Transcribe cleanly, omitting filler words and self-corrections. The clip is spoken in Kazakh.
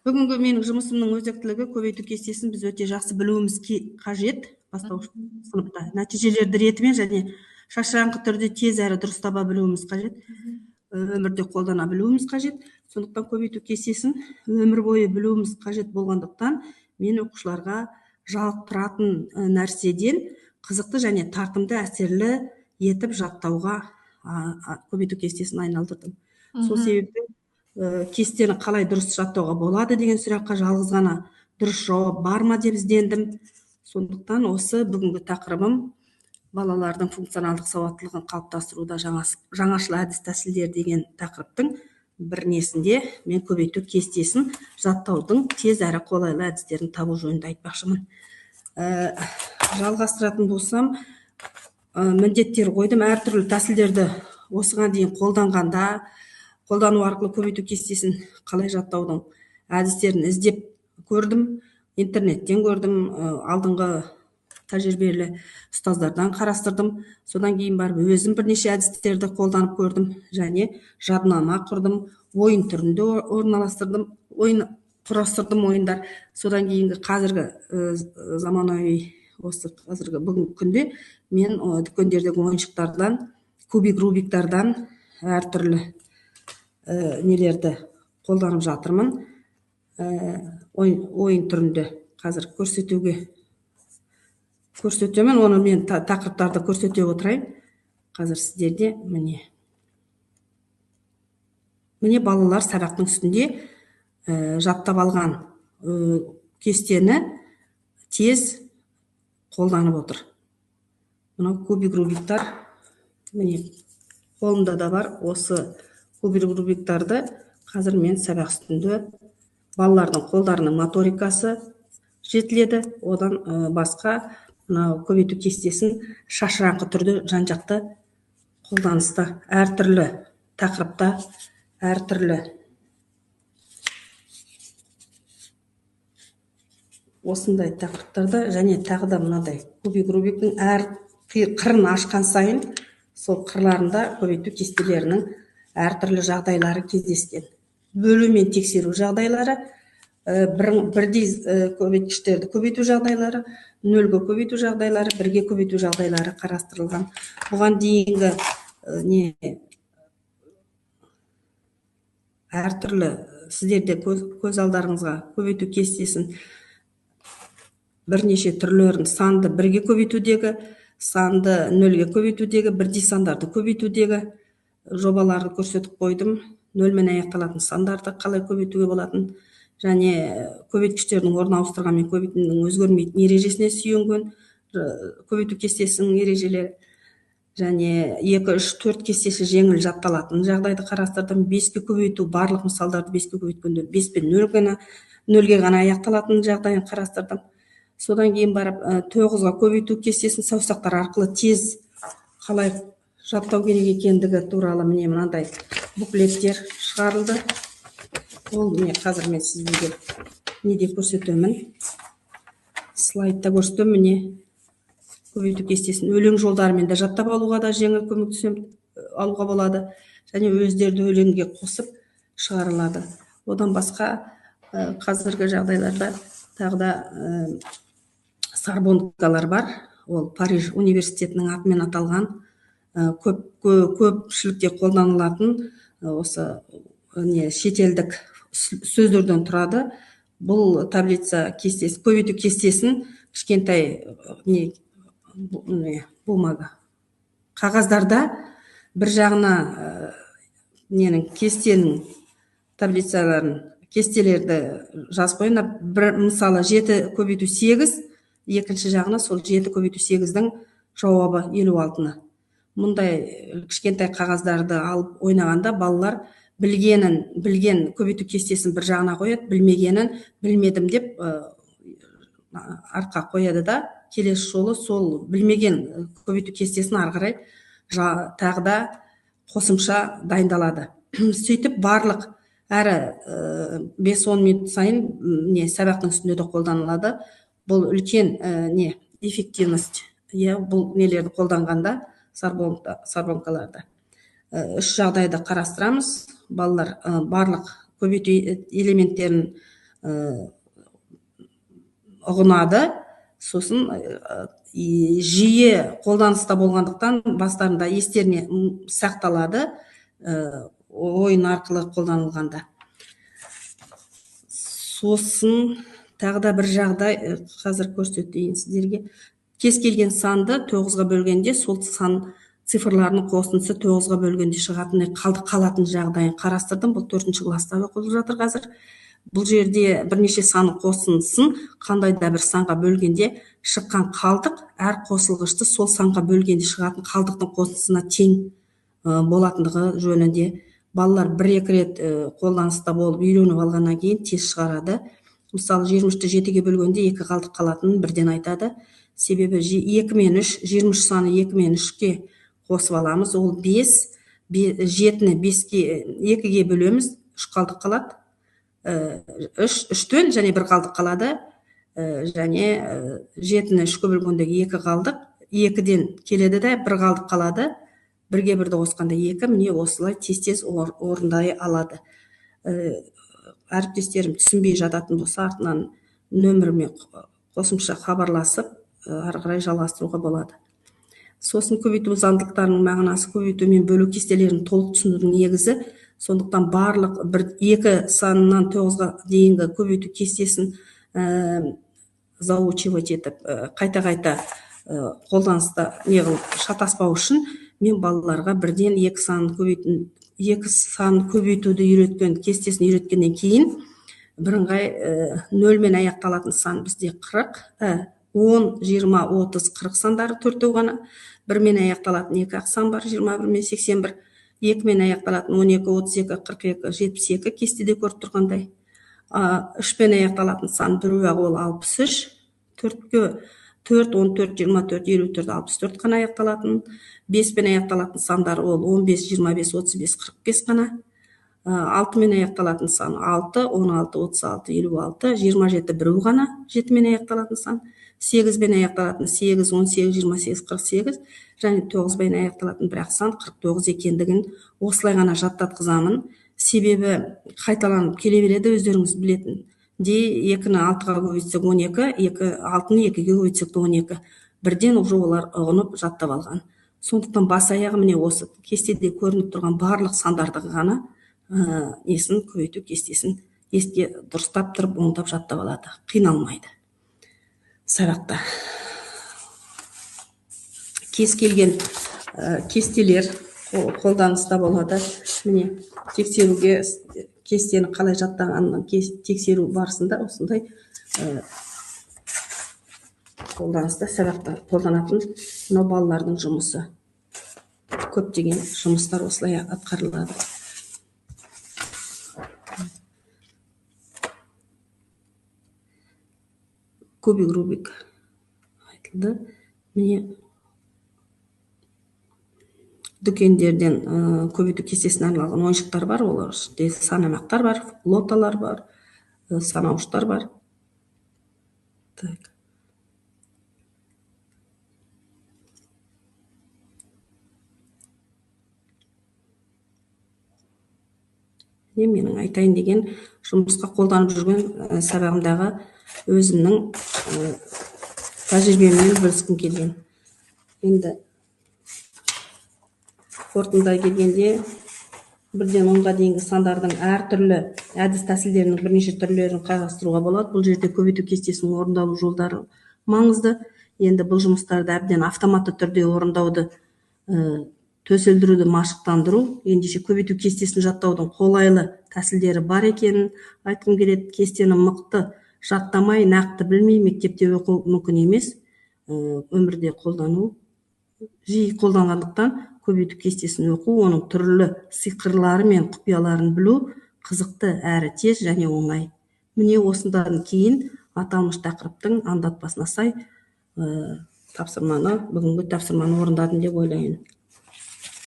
Бүгінгі менің жұмысымның өзектілігі көбейту кестесін біз өте жақсы білуіміз қажет бастауыш сыныпта. Нәтижелерді ретімен және шашыраңқы түрде тез әрі дұрыс таба білуіміз қажет. Өмірде қолдана білуіміз қажет. Сондықтан көбейту кестесін өмір бойы білуіміз қажет болғандықтан мен оқушыларға жалықтыратын нәрседен қызықты және тартымды әсерлі етіп жаттауға көбейту кестесін айналдырдым. Сол себепті кестені қалай дұрыс жаттауға болады деген сұраққа жалғыз ғана дұрыс жауап бар ма деп іздендім. Сондықтан осы бүгінгі тақырыбым балалардың функционалдық сауаттылығын қалыптастыруда жаңашыл әдіс тәсілдер деген тақырыптың бірнесінде мен көбейту кестесін жаттаудың тез әрі қолайлы әдістерін табу жөнінде айтпақшымын. Жалғастыратын болсам, міндеттер қойдым. Әртүрлі тәсілдерді осыған дейін қолдану арқылы көбейту кестесін қалай жаттаудың әдістерін іздеп көрдім, интернеттен көрдім, алдыңғы тәжірибелі ұстаздардан қарастырдым. Содан кейін барып өзім бірнеше әдістерді қолданып көрдім және жадынама құрдым, ойын түрінде құрастырдым ойындар. Содан кейінгі қазіргі заманауи осы қазіргі бүгінгі күнде мен дүкендердегі ойыншықтардан, кубик рубиктардан әртүрлі нелерді қолданып жатырмын. Ойын түрінде қазір көрсетемін, оны мен тақырыптарды көрсете отырайын. Қазір сіздерде міне балалар сабақтың үстінде жаттап алған кестені тез қолданып отыр. Мынау кубик рубиктар, міне қолымда да бар. Осы кубик рубиктарды қазір мен сабақ үстінде балалардың қолдарының моторикасы жетіледі. Одан басқа мынау көбейту кестесін шашыраңқы түрде жан-жақты қолданыста, әртүрлі тақырыпта, әртүрлі осындай тақырыптарда және тағы да мынадай кубик рубиктің әр қырын ашқан сайын сол қырларында көбейту кестелерінің әртүрлі жағдайлары кездескен. Бөлу мен тексеру жағдайлары, бірдей көбейткіштерді көбейту жағдайлары, нөлге көбейту жағдайлары, бірге көбейту жағдайлары қарастырылған. Бұған дейінгі әртүрлі сіздерде көз алдарыңызға көбейту кестесін бірнеше түрлерін санды бірге көбейтудегі, санды нөлге көбейтудегі, бірдей сандарды көбейтудегі жобаларды көрсетіп қойдым. Нөлмен аяқталатын сандарды қалай көбейтуге болатын және көбейткіштердің орнын ауыстырғанмен көбейтудің өзгермейтін ережесіне сүйенген көбейту кестесінің ережелері және 2, 3, 4 кестесі жеңіл жатталатын жағдайды қарастырдым. 5-ке көбейту, барлық мысалдарды 5-ке көбейткенде 5 пен 0-ге ғана аяқталатын жағдайын қарастырдым. Содан кейін барып 9-ға көбейту кестесін саусақтар арқылы тез қалай жаттау керек екендігі туралы міне мынандай буклеттер шығарылды. Ол міне қазір мен сіздерге неде көрсетемін. Слайдта көрсетемін. Міне көбейту кестесін өлең жолдарымен де жаттап алуға да жеңіл көмектесем алуға болады және өздерді өлеңге қосып шығарылады. Одан басқа қазіргі жағдайларда тағы да сарбонкалар бар. Ол Париж университетінің атымен аталған көпшілікте қолданылатын осы шетелдік сөздерден тұрады. Бұл таблица кестесі, көбейту кестесін кішкентай бумага қағаздарда бір жағына кестенің таблицаларын, кестелерді жазып қойыңдар. Мысалы 7 көбейту 8, екінші жағына сол 7 көбейту 8-дің жауабы 56-ны. Мұндай кішкентай қағаздарды алып ойнағанда балалар білген көбейту кестесін бір жағына қояды, білмегенін білмедім деп артқа қояды да, келесі жолы сол білмеген көбейту кестесін ары қарай тағы да қосымша дайындалады. Сөйтіп барлық әрі 5-10 минут сайын сабақтың үстінде де қолданылады. Бұл үлкен эффективность, бұл нелерді қолданғанда сарбонкаларды. 3 жағдайды қарастырамыз. Балалар барлық көбейту элементтерін ұғынады. Сосын жиі қолданыста болғандықтан бастарында естеріне сақталады, ойын арқылы қолданылғанда. Сосын тағы да бір жағдай қазір көрсетейін сіздерге. Кез келген санды 9-ға бөлгенде сол сан цифрларының қосындысы 9-ға бөлгенде шығатын қалатын жағдайын қарастырдым. Бұл 4-ші класста оқылып жатыр қазір. Бұл жерде бірнеше санның қосындысын қандай да бір санға бөлгенде шыққан қалдық әр қосылғышты сол санға бөлгенде шығатын қалдықтың қосындысына тең болатындығы жөнінде балалар 1-2 рет қолданыста болып үйреніп алғаннан кейін тез шығарады. Мысалы 23-ті 7-ге бөлгенде 2 қалдық қалатынын бірден айтады. Себебі 2 мен 3, 23 саны 2 мен 3-ке қосып аламыз. Ол 5, 7-ні 2-ге бөлеміз, 3 қалдық қалады. 3-тен және 1 қалдық қалады. Және 7-ні 3-ке бөлгенде 2 қалдық, 2-ден келеді де 1 қалдық қалады. 1-ге 1-ді қосқанда 2, міне осылай тез орындай алады. Әріптестерім түсінбей жататын болса, артынан нөміріме қосымша хабарласып, ары қарай жалғастыруға болады. Сосын көбейту заңдылықтарының мағынасы көбейту мен бөлу кестелерін толық түсінудің негізі. Сондықтан барлық 2 санынан 9-ға дейінгі көбейту кестесін заучивать етіп, қайта-қайта қолданыста шатаспау үшін мен балаларға бірден 2 санын көбейтуді үйреткен, кестесін үйреткеннен кейін бірыңғай 0-мен аяқталатын сан бізде 40, 10, 20, 30, 40 сандары 4-еу ғана. 1-мен аяқталатын 2 сан бар, 21 мен 81. 2-мен аяқталатын 12, 32, 42, 72 кестеде көріп тұрғандай. 3-мен аяқталатын сан 1-ақ, ол 63. 4-ке 4, 14, 24, 54, 64 қана аяқталатын. 5-мен аяқталатын сандар ол 15, 25, 35, 45 қана. 6-мен аяқталатын сан 6, 16, 36, 56, 27 1 ғана 7-мен аяқталатын сан. 8-мен аяқталатын 8, 18, 28, 48 және 9-мен аяқталатын бірақ сан 49 екендігін осылай ғана жаттатқызамын. Себебі қайталанып келе береді, өздеріңіз білетін. 2-ні 6-ға көбейтсек 12, 6-ны 2-ге көбейтсек 12. Бірден уже олар ұғынып жаттап алған. Сондықтан бас аяғы міне осы кестеде көрініп тұрған барлық сандарды ғана көбейту кестесін еске дұрыстап тұрып оңдап жаттап алады. Қиналмайды сабақта. Кез келген кестелер қолданыста болады. Міне тексеруге кестені қалай жаттағанын тексеру барысында осындай қолданыста сабақта қолданатын мынау балалардың жұмысы. Көптеген жұмыстар осылай атқарылады. Кубик Рубик айтылды. Міне дүкендерден көбейту кестесіне арналған ойыншықтар бар. Олар санамақтар бар, лоталар бар, санауыштар бар. Так. Менің айтайын деген жұмысқа қолданып жүрген сабағымдағы өзімнің тәжірибеммен бөліскім келген. Енді қорытындылай келгенде 1-ден 10-ға дейінгі сандардың әртүрлі әдіс тәсілдерінің бірнеше түрлерін қарастыруға болады. Бұл жерде көбейту кестесінің орындалу жолдары маңызды. Енді бұл жұмыстарды әбден автоматты түрде орындауды, төселдіруді машықтандыру, ендеше көбейту кестесін жаттаудың қолайлы тәсілдері бар екенін айтқым келеді. Кестені мықты жаттамай, нақты білмей мектепте оқу мүмкін емес. Өмірде қолдану жиі қолданғандықтан көбейту кестесін оқу, оның түрлі сиқырлары мен құпияларын білу қызықты әрі тез және оңай. Міне осыдан кейін аталмыш тақырыптың аңдатпасына сай бүгінгі тапсырманы орындадым деп ойлаймын.